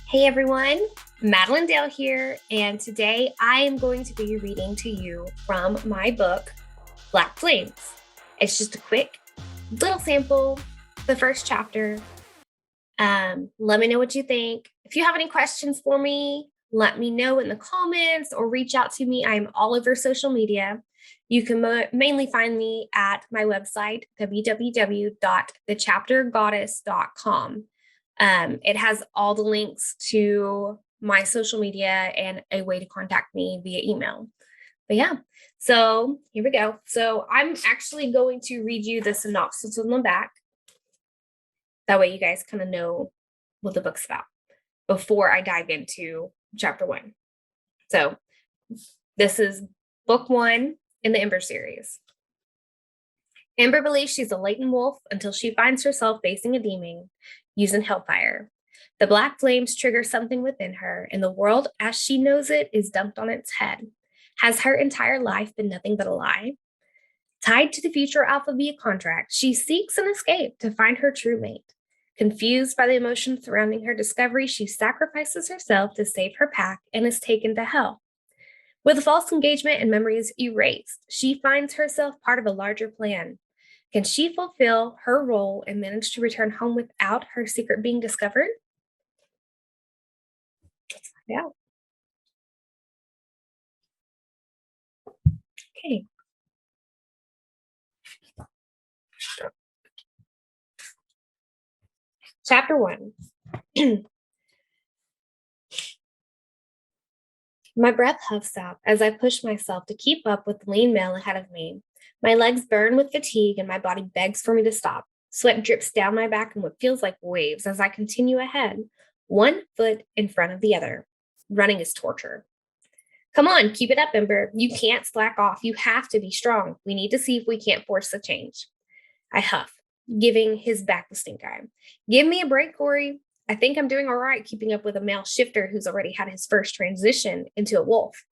Hey everyone, Madeline Dale here, and today I am going to be reading to you from my book, Black Flames. It's just a quick little sample, the first chapter. Let me know what you think. If you have any questions for me, let me know in the comments or reach out to me. I'm all over social media. You can mainly find me at my website, www.thechaptergoddess.com. It has all the links to my social media and a way to contact me via email. But yeah, so here we go. So I'm actually going to read you the synopsis on the back. That way you guys kind of know what the book's about before I dive into chapter 1. So this is book 1 in the Ember series. Ember believes she's a latent wolf until she finds herself facing a demon using hellfire. The black flames trigger something within her, and the world as she knows it is dumped on its head. Has her entire life been nothing but a lie? Tied to the future Alpha via contract, she seeks an escape to find her true mate. Confused by the emotions surrounding her discovery, she sacrifices herself to save her pack and is taken to hell. With a false engagement and memories erased, she finds herself part of a larger plan. Can she fulfill her role and manage to return home without her secret being discovered? Let's find out. Okay. Chapter 1. My breath huffs out as I push myself to keep up with the lean male ahead of me. My legs burn with fatigue and my body begs for me to stop. Sweat drips down my back in what feels like waves as I continue ahead, one foot in front of the other. Running is torture. Come on, keep it up, Ember. You can't slack off. You have to be strong. We need to see if we can't force the change. I huff, giving his back the stink eye. Give me a break, Corey. I think I'm doing all right keeping up with a male shifter who's already had his first transition into a wolf.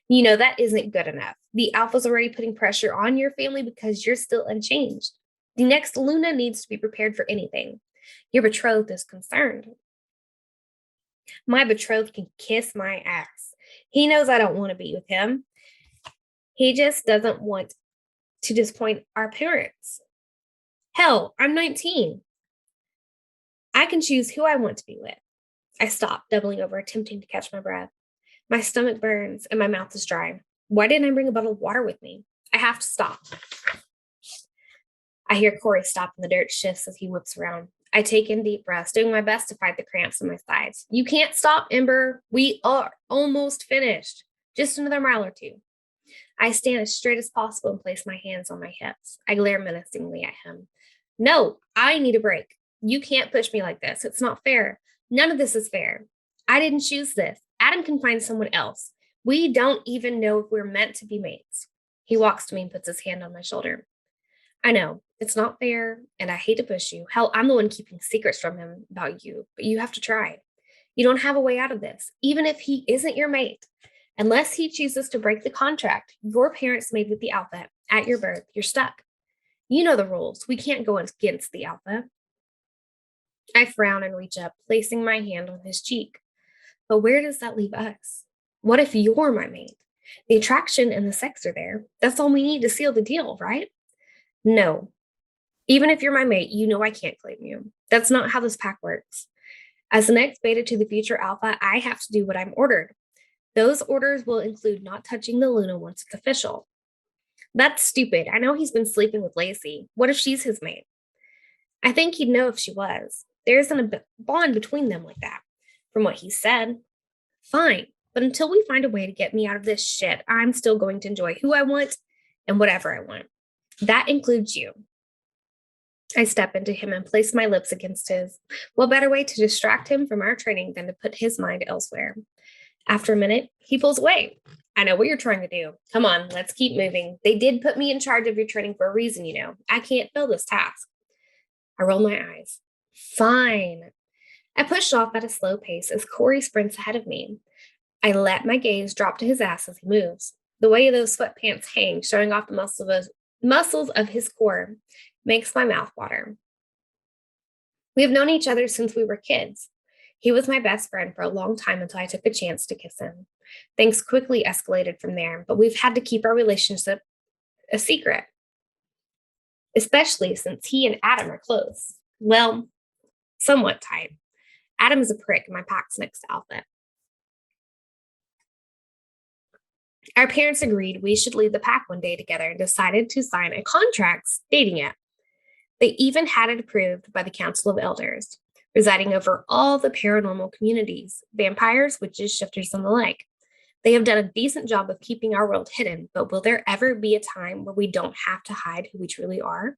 You know, that isn't good enough. The alpha's already putting pressure on your family because you're still unchanged. The next Luna needs to be prepared for anything. Your betrothed is concerned. My betrothed can kiss my ass. He knows I don't want to be with him. He just doesn't want to disappoint our parents. Hell, I'm 19. I can choose who I want to be with. I stop, doubling over, attempting to catch my breath. My stomach burns and my mouth is dry. Why didn't I bring a bottle of water with me? I have to stop. I hear Corey stop and the dirt shifts as he whips around. I take in deep breaths, doing my best to fight the cramps in my thighs. You can't stop, Ember. We are almost finished. Just another mile or two. I stand as straight as possible and place my hands on my hips. I glare menacingly at him. No, I need a break. You can't push me like this. It's not fair. None of this is fair. I didn't choose this. Adam can find someone else. We don't even know if we're meant to be mates. He walks to me and puts his hand on my shoulder. I know, it's not fair, and I hate to push you. Hell, I'm the one keeping secrets from him about you, but you have to try. You don't have a way out of this, even if he isn't your mate. Unless he chooses to break the contract your parents made with the Alpha at your birth, you're stuck. You know the rules. We can't go against the Alpha. I frown and reach up, placing my hand on his cheek. But where does that leave us? What if you're my mate? The attraction and the sex are there. That's all we need to seal the deal, right? No. Even if you're my mate, you know I can't claim you. That's not how this pack works. As the next beta to the future Alpha, I have to do what I'm ordered. Those orders will include not touching the Luna once it's official. That's stupid. I know he's been sleeping with Lacey. What if she's his mate? I think he'd know if she was. There isn't a bond between them like that, from what he said. Fine, but until we find a way to get me out of this shit, I'm still going to enjoy who I want and whatever I want. That includes you. I step into him and place my lips against his. What better way to distract him from our training than to put his mind elsewhere? After a minute, he pulls away. I know what you're trying to do. Come on, let's keep moving. They did put me in charge of your training for a reason, you know. I can't fill this task. I roll my eyes. Fine. I push off at a slow pace as Corey sprints ahead of me. I let my gaze drop to his ass as he moves. The way those sweatpants hang, showing off the muscles of his core, makes my mouth water. We have known each other since we were kids. He was my best friend for a long time until I took a chance to kiss him. Things quickly escalated from there, but we've had to keep our relationship a secret, especially since he and Adam are close. Well, somewhat tight. Adam is a prick in my pack's next outfit. Our parents agreed we should lead the pack one day together and decided to sign a contract stating it. They even had it approved by the Council of Elders, presiding over all the paranormal communities, vampires, witches, shifters, and the like. They have done a decent job of keeping our world hidden, but will there ever be a time where we don't have to hide who we truly are?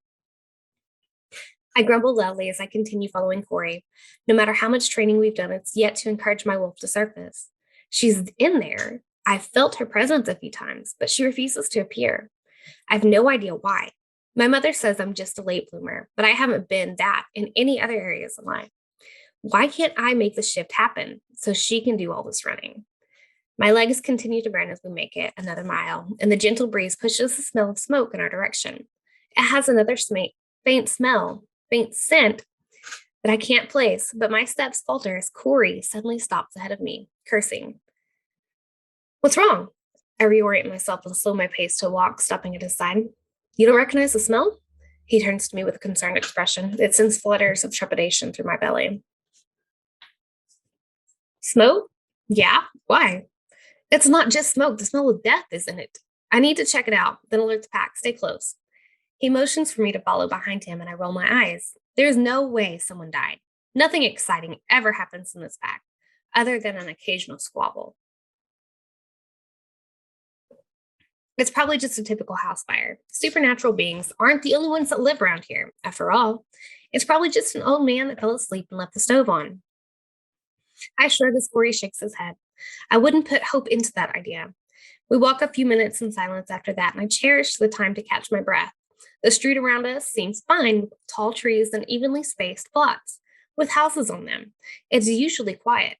I grumble loudly as I continue following Corey. No matter how much training we've done, it's yet to encourage my wolf to surface. She's in there. I've felt her presence a few times, but she refuses to appear. I have no idea why. My mother says I'm just a late bloomer, but I haven't been that in any other areas of life. Why can't I make the shift happen so she can do all this running? My legs continue to burn as we make it another mile, and the gentle breeze pushes the smell of smoke in our direction. It has another faint scent that I can't place, but my steps falter as Corey suddenly stops ahead of me, cursing. What's wrong? I reorient myself and slow my pace to a walk, stopping at his side. You don't recognize the smell? He turns to me with a concerned expression. It sends flutters of trepidation through my belly. Smoke? Yeah, why? It's not just smoke. The smell of death, isn't it? I need to check it out, then alert the pack. Stay close. He motions for me to follow behind him, and I roll my eyes. There's no way someone died. Nothing exciting ever happens in this pack, other than an occasional squabble. It's probably just a typical house fire. Supernatural beings aren't the only ones that live around here. After all, it's probably just an old man that fell asleep and left the stove on. I shrug as Corey shakes his head. I wouldn't put hope into that idea. We walk a few minutes in silence after that, and I cherish the time to catch my breath. The street around us seems fine with tall trees and evenly spaced plots with houses on them. It's unusually quiet,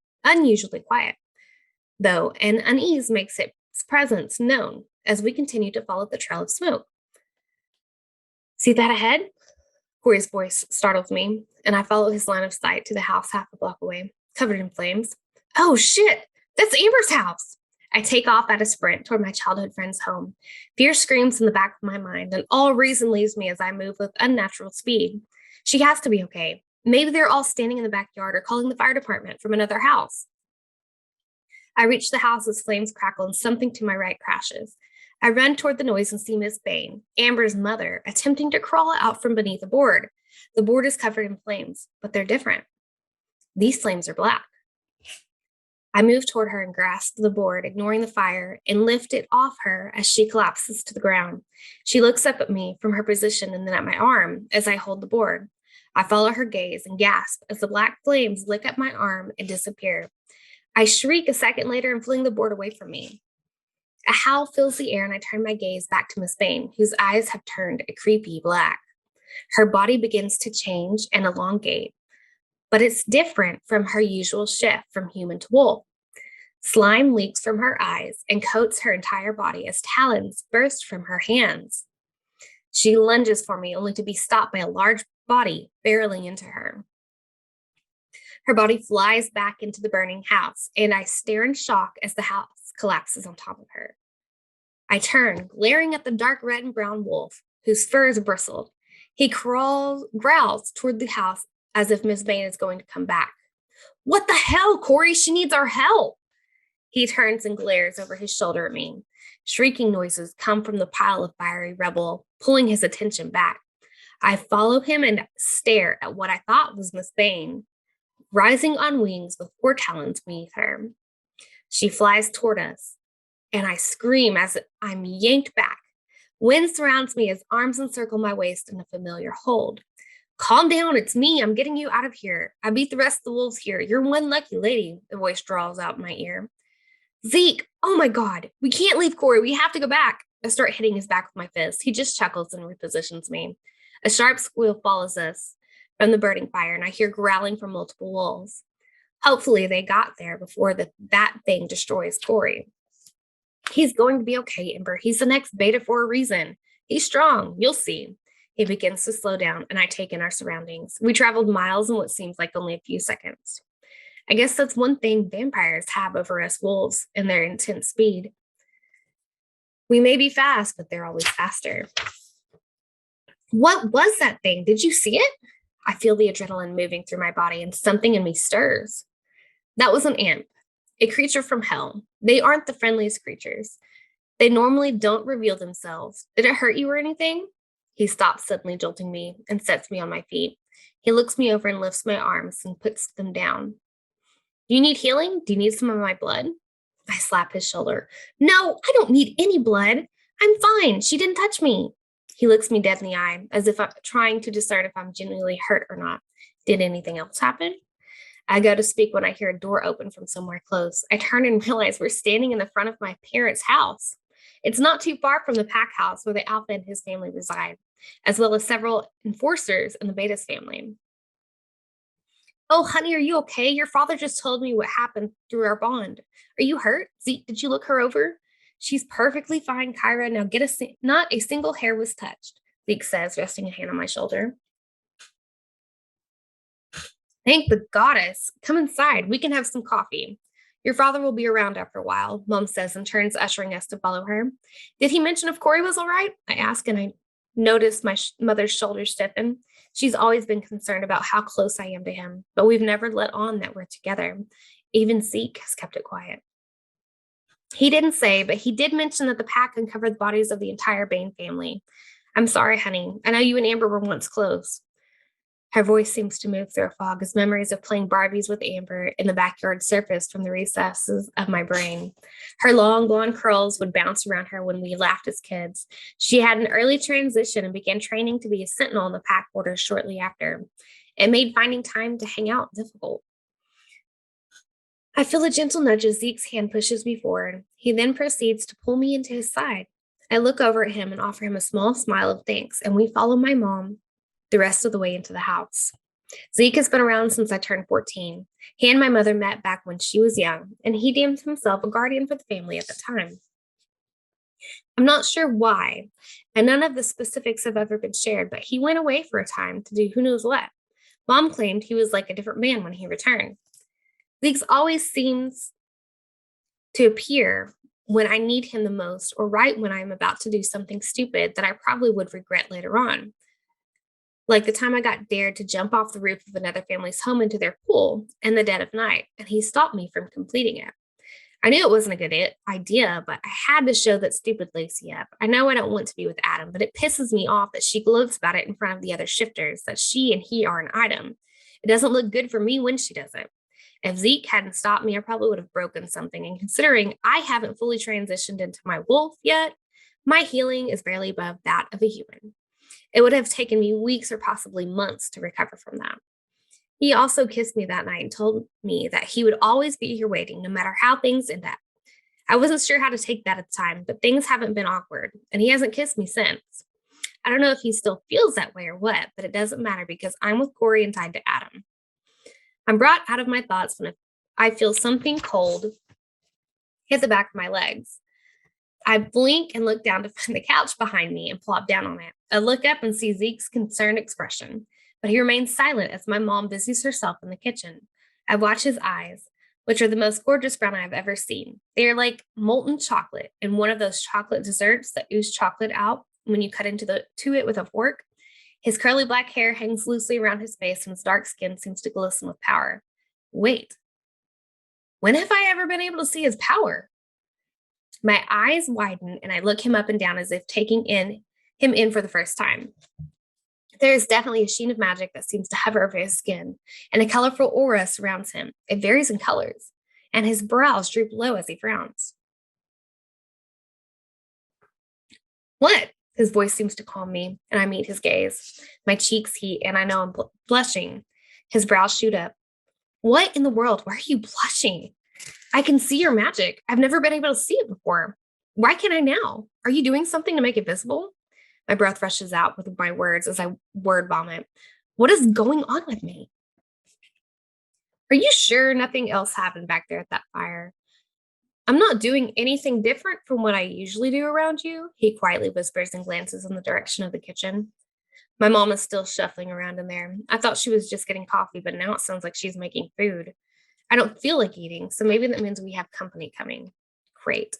though, and unease makes its presence known as we continue to follow the trail of smoke. See that ahead? Corey's voice startles me, and I follow his line of sight to the house half a block away, covered in flames. Oh shit! That's Amber's house! I take off at a sprint toward my childhood friend's home. Fear screams in the back of my mind, and all reason leaves me as I move with unnatural speed. She has to be okay. Maybe they're all standing in the backyard or calling the fire department from another house. I reach the house as flames crackle and something to my right crashes. I run toward the noise and see Miss Bain, Amber's mother, attempting to crawl out from beneath a board. The board is covered in flames, but they're different. These flames are black. I move toward her and grasp the board, ignoring the fire, and lift it off her as she collapses to the ground. She looks up at me from her position and then at my arm as I hold the board. I follow her gaze and gasp as the black flames lick up my arm and disappear. I shriek a second later and fling the board away from me. A howl fills the air and I turn my gaze back to Miss Bain, whose eyes have turned a creepy black. Her body begins to change and elongate, but it's different from her usual shift from human to wolf. Slime leaks from her eyes and coats her entire body as talons burst from her hands. She lunges for me, only to be stopped by a large body barreling into her. Her body flies back into the burning house, and I stare in shock as the house collapses on top of her. I turn, glaring at the dark red and brown wolf, whose fur is bristled. He growls toward the house as if Miss Bain is going to come back. What the hell, Corey? She needs our help. He turns and glares over his shoulder at me. Shrieking noises come from the pile of fiery rubble, pulling his attention back. I follow him and stare at what I thought was Miss Bain, rising on wings with 4 talons beneath her. She flies toward us, and I scream as I'm yanked back. Wind surrounds me as arms encircle my waist in a familiar hold. Calm down, it's me. I'm getting you out of here. I beat the rest of the wolves here. You're one lucky lady, the voice drawls out in my ear. Zeke, oh my God, we can't leave Corey. We have to go back. I start hitting his back with my fist. He just chuckles and repositions me. A sharp squeal follows us from the burning fire, and I hear growling from multiple wolves. Hopefully they got there before that thing destroys Corey. He's going to be okay, Ember. He's the next beta for a reason. He's strong. You'll see. He begins to slow down, and I take in our surroundings. We traveled miles in what seems like only a few seconds. I guess that's one thing vampires have over us wolves in their intense speed. We may be fast, but they're always faster. What was that thing? Did you see it? I feel the adrenaline moving through my body and something in me stirs. That was an imp, a creature from hell. They aren't the friendliest creatures. They normally don't reveal themselves. Did it hurt you or anything? He stops suddenly, jolting me, and sets me on my feet. He looks me over and lifts my arms and puts them down. Do you need healing? Do you need some of my blood? I slap his shoulder. No, I don't need any blood. I'm fine. She didn't touch me. He looks me dead in the eye, as if I'm trying to discern if I'm genuinely hurt or not. Did anything else happen? I go to speak when I hear a door open from somewhere close. I turn and realize we're standing in the front of my parents' house. It's not too far from the pack house where the Alpha and his family reside, as well as several enforcers in the Beta's family. Oh, honey, are you okay? Your father just told me what happened through our bond. Are you hurt? Zeke, did you look her over? She's perfectly fine, Kyra. Now not a single hair was touched, Zeke says, resting a hand on my shoulder. Thank the goddess. Come inside. We can have some coffee. Your father will be around after a while, Mom says and turns, ushering us to follow her. Did he mention if Corey was all right? I ask, and I notice my mother's shoulders stiffen. She's always been concerned about how close I am to him, but we've never let on that we're together. Even Zeke has kept it quiet. He didn't say, but he did mention that the pack uncovered the bodies of the entire Bain family. I'm sorry, honey. I know you and Amber were once close. Her voice seems to move through a fog as memories of playing Barbies with Amber in the backyard surfaced from the recesses of my brain. Her long blonde curls would bounce around her when we laughed as kids. She had an early transition and began training to be a sentinel in the pack borders shortly after. It made finding time to hang out difficult. I feel a gentle nudge as Zeke's hand pushes me forward. He then proceeds to pull me into his side. I look over at him and offer him a small smile of thanks, and we follow my mom the rest of the way into the house. Zeke has been around since I turned 14. He and my mother met back when she was young, and he deemed himself a guardian for the family at the time. I'm not sure why, and none of the specifics have ever been shared, but he went away for a time to do who knows what. Mom claimed he was like a different man when he returned. Zeke's always seems to appear when I need him the most, or right when I'm about to do something stupid that I probably would regret later on. Like the time I got dared to jump off the roof of another family's home into their pool in the dead of night, and he stopped me from completing it. I knew it wasn't a good idea, but I had to show that stupid Lacey up. I know I don't want to be with Adam, but it pisses me off that she gloats about it in front of the other shifters, that she and he are an item. It doesn't look good for me when she does it. If Zeke hadn't stopped me, I probably would have broken something. And considering I haven't fully transitioned into my wolf yet, my healing is barely above that of a human. It would have taken me weeks or possibly months to recover from that. He also kissed me that night and told me that he would always be here waiting, no matter how things end up. I wasn't sure how to take that at the time, but things haven't been awkward, and he hasn't kissed me since. I don't know if he still feels that way or what, but it doesn't matter because I'm with Corey and tied to Adam. I'm brought out of my thoughts when I feel something cold hit the back of my legs. I blink and look down to find the couch behind me and plop down on it. I look up and see Zeke's concerned expression, but he remains silent as my mom busies herself in the kitchen. I watch his eyes, which are the most gorgeous brown I've ever seen. They are like molten chocolate and one of those chocolate desserts that ooze chocolate out when you cut into it with a fork. His curly black hair hangs loosely around his face and his dark skin seems to glisten with power. Wait, when have I ever been able to see his power? My eyes widen and I look him up and down as if taking him in for the first time. There is definitely a sheen of magic that seems to hover over his skin, and a colorful aura surrounds him. It varies in colors, and his brows droop low as he frowns. What? His voice seems to calm me, and I meet his gaze. My cheeks heat, and I know I'm blushing. His brows shoot up. What in the world? Why are you blushing? I can see your magic. I've never been able to see it before. Why can't I now? Are you doing something to make it visible? My breath rushes out with my words as I word vomit. What is going on with me? Are you sure nothing else happened back there at that fire? I'm not doing anything different from what I usually do around you, he quietly whispers and glances in the direction of the kitchen. My mom is still shuffling around in there. I thought she was just getting coffee, but now it sounds like she's making food. I don't feel like eating, so maybe that means we have company coming. Great.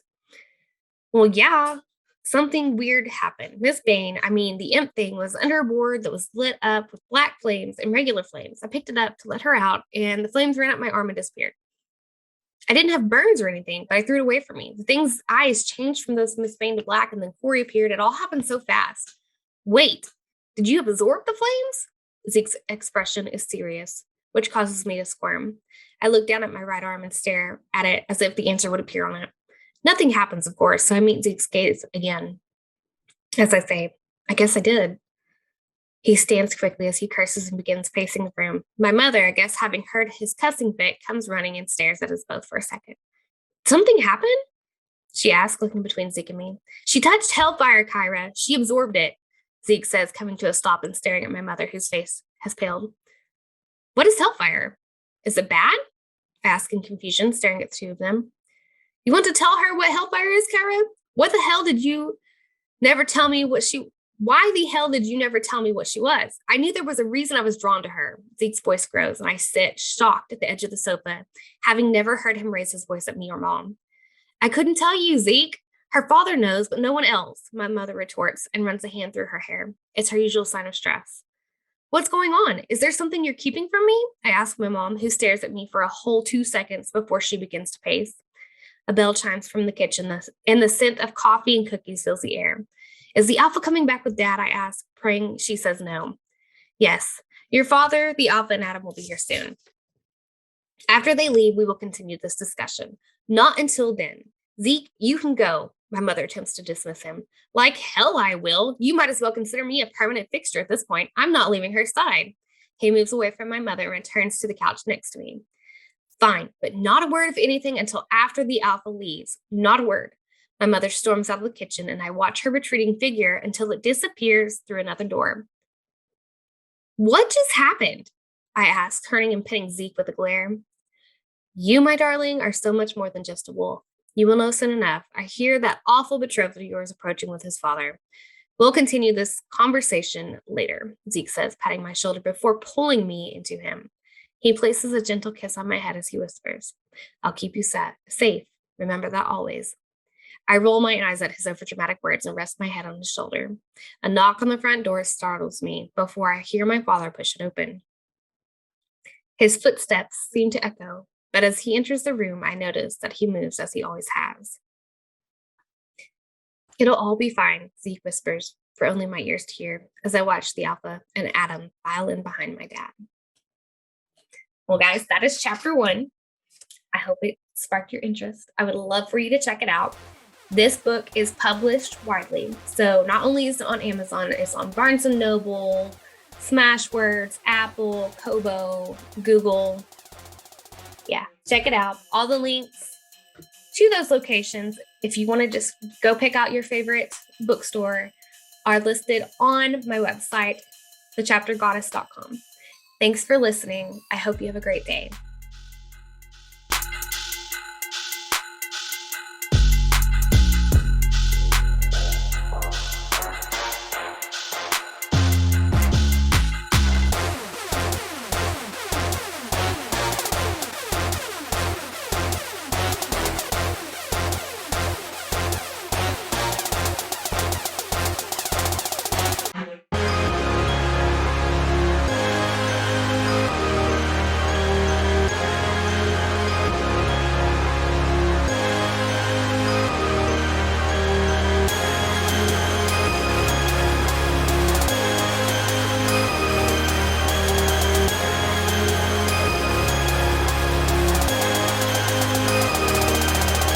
Well, yeah, something weird happened. Miss Bain, the imp thing was under a board that was lit up with black flames and regular flames. I picked it up to let her out, and the flames ran up my arm and disappeared. I didn't have burns or anything, but I threw it away from me. The thing's eyes changed from those Miss Bain to black, and then Corey appeared. It all happened so fast. Wait, did you absorb the flames? Zeke's expression is serious, which causes me to squirm. I look down at my right arm and stare at it as if the answer would appear on it. Nothing happens, of course, so I meet Zeke's gaze again. As I say, I guess I did. He stands quickly as he curses and begins pacing the room. My mother, I guess having heard his cussing fit, comes running and stares at us both for a second. Something happened? She asked, looking between Zeke and me. She touched hellfire, Kyra. She absorbed it, Zeke says, coming to a stop and staring at my mother, whose face has paled. What is hellfire? Is it bad? I ask in confusion, staring at the two of them. You want to tell her what hellfire is, Kyra? What the hell did you never tell me what she... Why the hell did you never tell me what she was? I knew there was a reason I was drawn to her. Zeke's voice grows, and I sit shocked at the edge of the sofa, having never heard him raise his voice at me or Mom. I couldn't tell you, Zeke. Her father knows, but no one else, my mother retorts and runs a hand through her hair. It's her usual sign of stress. What's going on? Is there something you're keeping from me? I ask my mom, who stares at me for a whole 2 seconds before she begins to pace. A bell chimes from the kitchen, and the scent of coffee and cookies fills the air. Is the alpha coming back with Dad? I ask, praying she says no. Yes, your father, the alpha, and Adam will be here soon. After they leave, we will continue this discussion. Not until then. Zeke, you can go. My mother attempts to dismiss him. Like hell I will. You might as well consider me a permanent fixture at this point. I'm not leaving her side. He moves away from my mother and returns to the couch next to me. Fine, but not a word of anything until after the alpha leaves. Not a word. My mother storms out of the kitchen, and I watch her retreating figure until it disappears through another door. What just happened? I ask, turning and pinning Zeke with a glare. You, my darling, are so much more than just a wolf. You will know soon enough. I hear that awful betrothed of yours approaching with his father. We'll continue this conversation later, Zeke says, patting my shoulder before pulling me into him. He places a gentle kiss on my head as he whispers, I'll keep you safe. Remember that always. I roll my eyes at his overdramatic words and rest my head on his shoulder. A knock on the front door startles me before I hear my father push it open. His footsteps seem to echo, but as he enters the room, I notice that he moves as he always has. It'll all be fine, Zeke whispers, for only my ears to hear, as I watch the alpha and Adam file in behind my dad. Well, guys, that is chapter 1. I hope it sparked your interest. I would love for you to check it out. This book is published widely. So not only is it on Amazon, it's on Barnes & Noble, Smashwords, Apple, Kobo, Google. Yeah, check it out. All the links to those locations, if you want to just go pick out your favorite bookstore, are listed on my website, thechaptergoddess.com. Thanks for listening. I hope you have a great day.